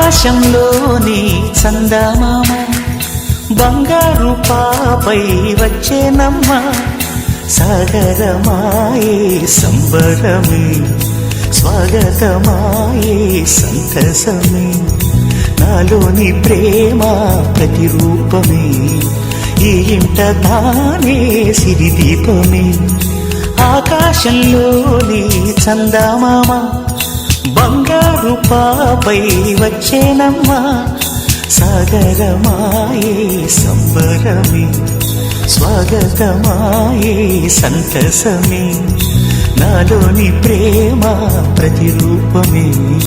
ఆకాశంలోని చందమామ బంగారు పాపై వచ్చేనమ్మ సాగరమాయే సంబరమే స్వాగతమాయే సంతసమే నాలోని ప్రేమ ప్రతిరూపమే ఈ ఇంట తానే సిరిదీపమే ఆకాశంలోని చందమామ బంగారు పాపై వచ్చేనమ్మా సాగరమాయే సంబరమే స్వాగతమాయే సంతసమే నాలోని ప్రేమ ప్రతిరూపమే